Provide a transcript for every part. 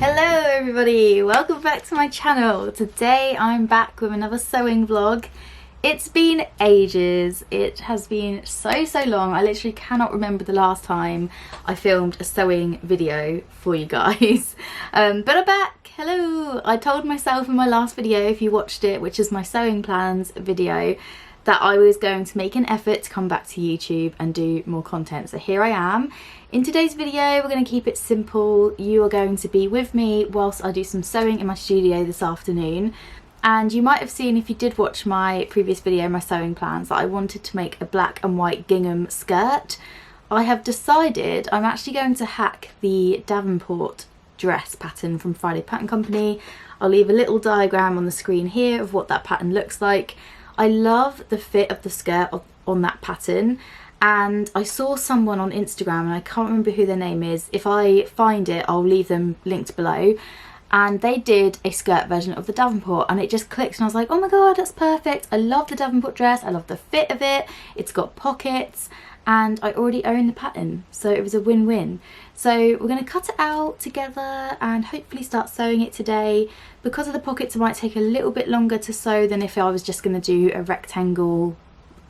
Hello everybody, welcome back to my channel. Today I'm back with another sewing vlog. It's been ages, it has been so long. I literally cannot remember the last time I filmed a sewing video for you guys. But I'm back, hello. I told myself in my last video, if you watched it, which is my sewing plans video, that I was going to make an effort to come back to YouTube and do more content. So here I am. In today's video, we're going to keep it simple. You are going to be with me whilst I do some sewing in my studio this afternoon. And you might have seen, if you did watch my previous video, my sewing plans, that I wanted to make a black and white gingham skirt. I have decided I'm actually going to hack the Davenport dress pattern from Friday Pattern Company. I'll leave a little diagram on the screen here of what that pattern looks like. I love the fit of the skirt on that pattern. And I saw someone on Instagram, and I can't remember who their name is. If I find it, I'll leave them linked below. And they did a skirt version of the Davenport, and it just clicked, and I was like, oh my god, that's perfect. I love the Davenport dress, I love the fit of it, it's got pockets, and I already own the pattern, so it was a win-win. So we're going to cut it out together and hopefully start sewing it today. Because of the pockets, it might take a little bit longer to sew than if I was just going to do a rectangle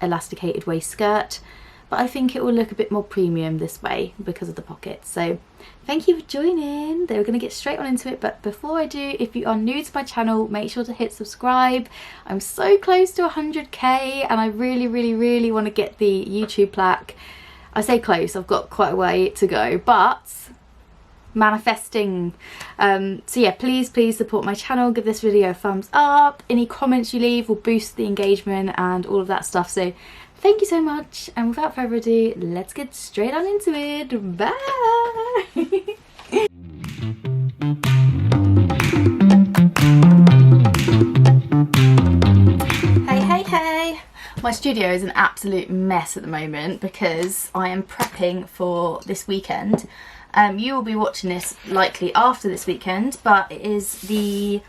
elasticated waist skirt. But I think it will look a bit more premium this way because of the pockets. So thank you for joining. We're going to get straight on into it, but before I do, if you are new to my channel, make sure to hit subscribe. I'm so close to 100k and I really want to get the YouTube plaque. I say close, I've got quite a way to go, but manifesting. So yeah, please support my channel, give this video a thumbs up. Any comments you leave will boost the engagement and all of that stuff. So thank you so much, and without further ado, let's get straight on into it. Bye! Hey! My studio is an absolute mess at the moment because I am prepping for this weekend. You will be watching this likely after this weekend, but it is the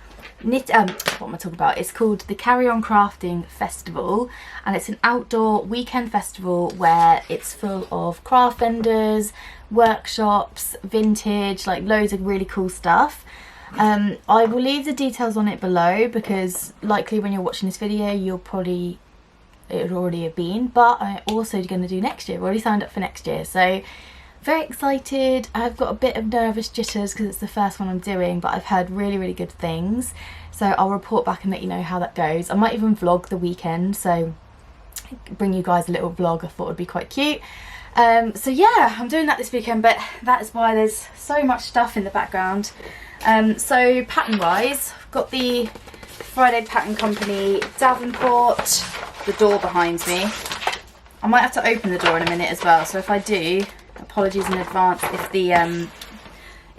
what am I talking about? It's called the Carry On Crafting Festival, and it's an outdoor weekend festival where it's full of craft vendors, workshops, vintage, like loads of really cool stuff. I will leave the details on it below because likely when you're watching this video it would already have been, but I'm also going to do next year. I've already signed up for next year, so very excited. I've got a bit of nervous jitters because it's the first one I'm doing, but I've heard really good things, so I'll report back and let you know how that goes. I might even vlog the weekend, so bring you guys a little vlog. I thought would be quite cute. So yeah, I'm doing that this weekend, but that is why there's so much stuff in the background. So pattern wise, I've got the Friday Pattern Company Davenport, the door behind me. I might have to open the door in a minute as well, so if I do, apologies in advance if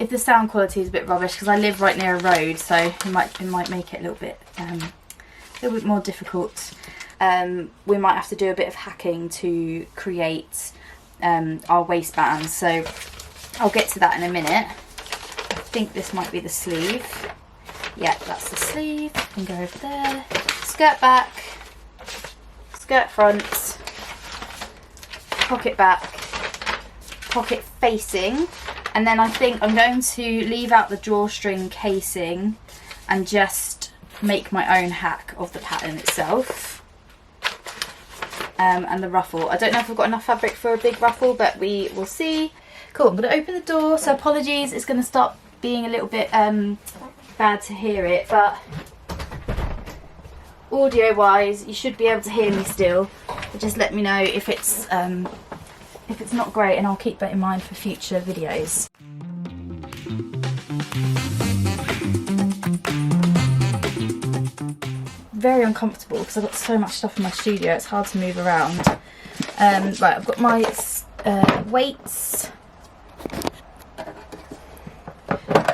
the sound quality is a bit rubbish, because I live right near a road, so it might make it a little bit more difficult. We might have to do a bit of hacking to create our waistbands, so I'll get to that in a minute. I think this might be the sleeve. Yeah, that's the sleeve. I can go over there. Skirt back, skirt front, pocket back, pocket facing, and then I think I'm going to leave out the drawstring casing and just make my own hack of the pattern itself. And the ruffle. I don't know if I've got enough fabric for a big ruffle, but we will see. Cool, I'm going to open the door, so apologies, it's going to stop being a little bit bad to hear it, but audio wise you should be able to hear me still, but just let me know if it's not great, and I'll keep that in mind for future videos. Very uncomfortable because I've got so much stuff in my studio, it's hard to move around. Right, I've got my weights,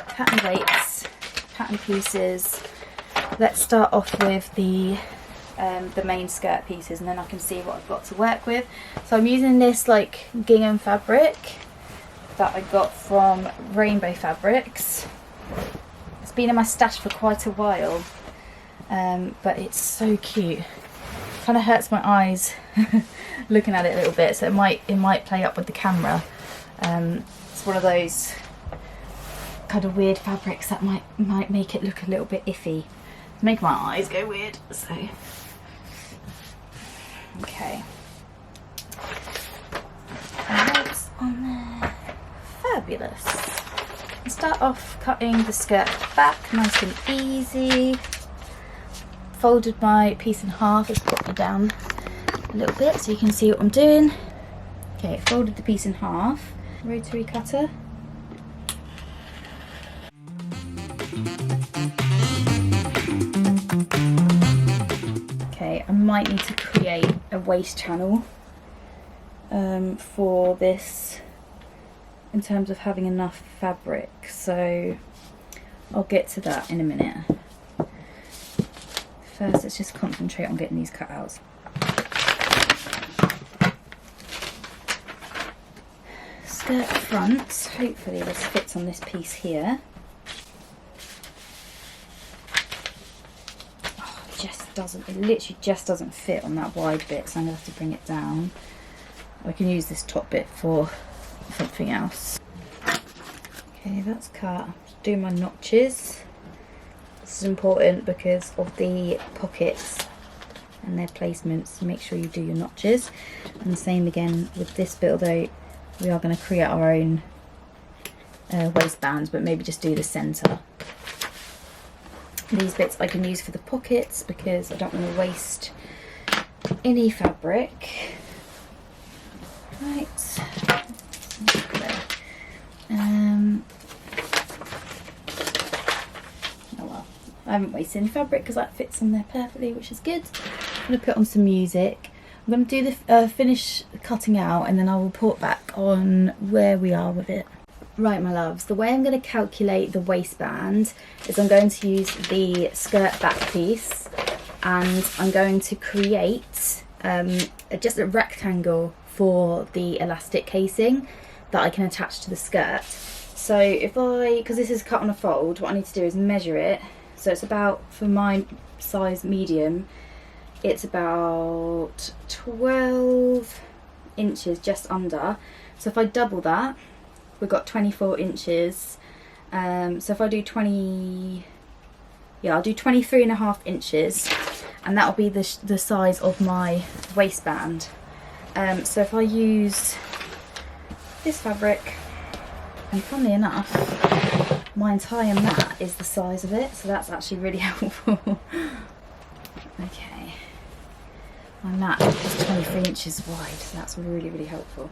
pattern weights, pattern pieces. Let's start off with the main skirt pieces, and then I can see what I've got to work with. So I'm using this like gingham fabric that I got from Rainbow Fabrics. It's been in my stash for quite a while, but it's so cute. Kind of hurts my eyes looking at it a little bit, so it might play up with the camera. It's one of those kind of weird fabrics that might make it look a little bit iffy, make my eyes go weird. So okay, what's on there? Fabulous. I'll start off cutting the skirt back, nice and easy. Folded my piece in half, let's put it down a little bit so you can see what I'm doing. Okay, folded the piece in half, rotary cutter. Okay, I might need to create a waist channel for this in terms of having enough fabric, so I'll get to that in a minute. First, let's just concentrate on getting these cut out. Skirt front, hopefully this fits on this piece here. Oh, it just doesn't, it literally just doesn't fit on that wide bit, so I'm going to have to bring it down. I can use this top bit for something else. Okay, that's cut. Just do my notches. This is important because of the pockets and their placements. Make sure you do your notches. And the same again with this bit, although we are going to create our own waistbands, but maybe just do the centre. These bits I can use for the pockets because I don't want to waste any fabric. Right. I haven't wasted any fabric because that fits on there perfectly, which is good. I'm going to put on some music. I'm going to do the finish cutting out, and then I will report back on where we are with it. Right, my loves, the way I'm going to calculate the waistband is I'm going to use the skirt back piece, and I'm going to create just a rectangle for the elastic casing that I can attach to the skirt. So if because this is cut on a fold, what I need to do is measure it. So it's about, for my size medium, it's about 12 inches, just under. So if I double that, we've got 24 inches. So if I do I'll do 23.5 inches, and that'll be the size of my waistband. So if I use this fabric, and funnily enough, my entire mat is the size of it, so that's actually really helpful. Okay, my mat is 23 inches wide, so that's really, really helpful.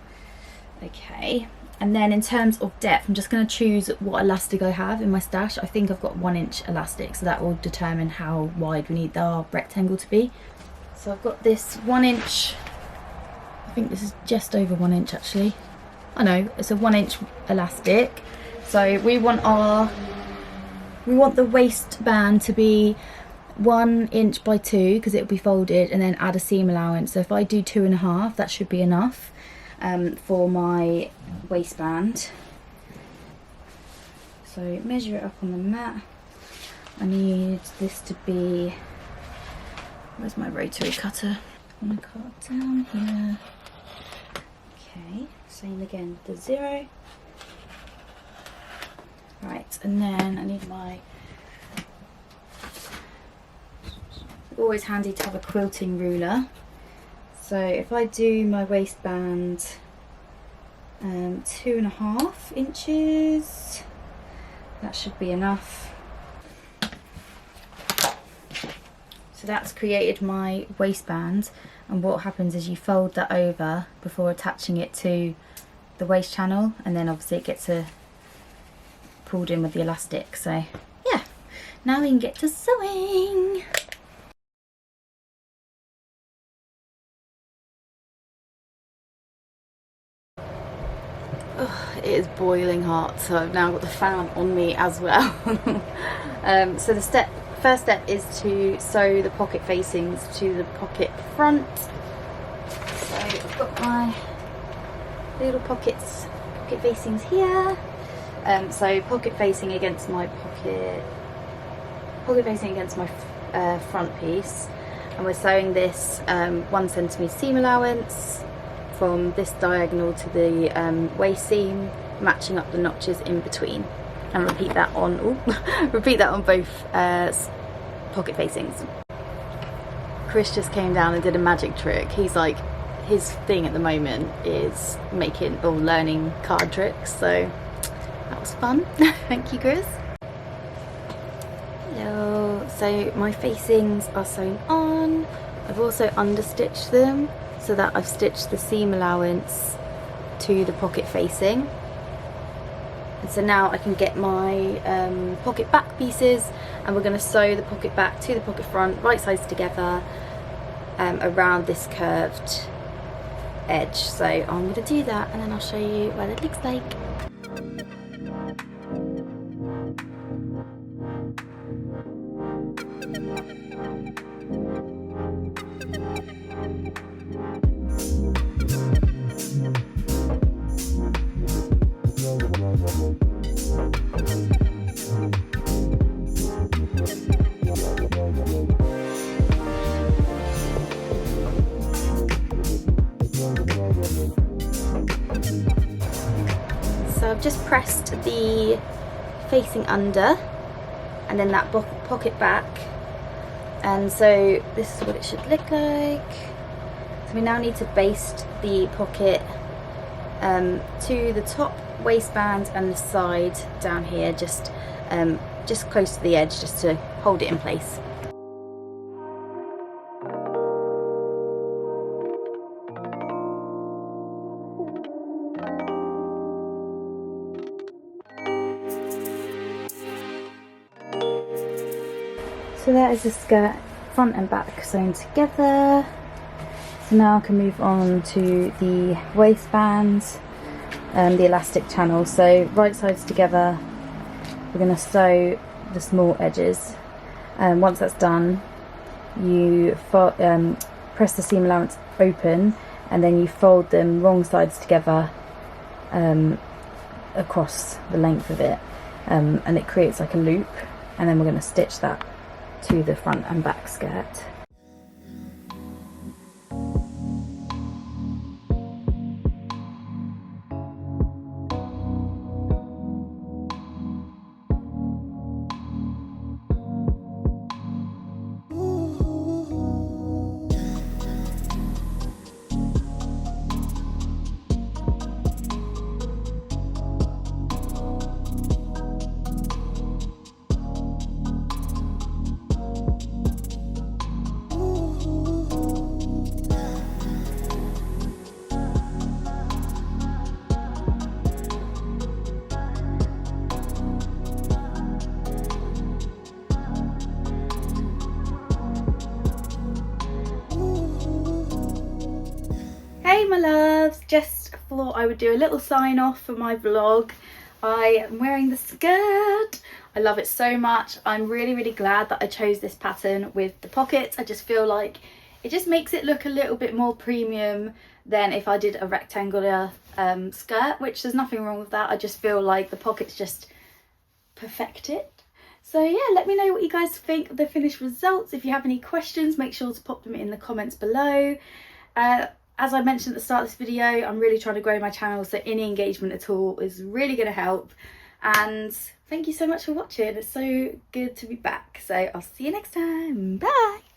Okay, and then in terms of depth, I'm just going to choose what elastic I have in my stash. I think I've got 1 inch elastic, so that will determine how wide we need our rectangle to be. So I've got this 1 inch, I think this is just over 1 inch actually. I know, it's a 1 inch elastic. So we want the waistband to be 1 inch by 2 because it'll be folded, and then add a seam allowance. So if I do 2.5, that should be enough for my waistband. So measure it up on the mat. I need this to be, where's my rotary cutter? I'm gonna cut down here. Okay, same again with the 0. Right, and then I need my, always handy to have a quilting ruler. So if I do my waistband 2.5 inches, that should be enough. So that's created my waistband, and what happens is you fold that over before attaching it to the waist channel, and then obviously it gets pulled in with the elastic. So yeah, now we can get to sewing. Oh, it is boiling hot, so I've now got the fan on me as well. So the first step is to sew the pocket facings to the pocket front. So I've got my little pocket facings here. So pocket facing against my front piece, and we're sewing this 1 centimetre seam allowance from this diagonal to the waist seam, matching up the notches in between. and repeat that on repeat that on both pocket facings. Chris just came down and did a magic trick. He's like, his thing at the moment is making or learning card tricks, so that was fun. Thank you, Chris. Hello. So my facings are sewn on. I've also understitched them so that I've stitched the seam allowance to the pocket facing. And so now I can get my pocket back pieces, and we're going to sew the pocket back to the pocket front, right sides together, around this curved edge. So I'm going to do that, and then I'll show you what it looks like. So I've just pressed the facing under and then that pocket back, and so this is what it should look like. So we now need to baste the pocket to the top waistband and the side down here, just close to the edge, just to hold it in place. So that is the skirt, front and back sewn together. So now I can move on to the waistband, the elastic channel. So right sides together, we're going to sew the small edges. Once that's done, you press the seam allowance open, and then you fold them wrong sides together across the length of it, and it creates like a loop, and then we're going to stitch that to the front and back skirt. Hey my loves, just thought I would do a little sign off for my vlog. I am wearing the skirt. I love it so much. I'm really glad that I chose this pattern with the pockets. I just feel like it just makes it look a little bit more premium than if I did a rectangular skirt, which there's nothing wrong with that. I just feel like the pockets just perfect it. So yeah, let me know what you guys think of the finished results. If you have any questions, make sure to pop them in the comments below. As I mentioned at the start of this video, I'm really trying to grow my channel, so any engagement at all is really going to help. And thank you so much for watching. It's so good to be back. So I'll see you next time. Bye!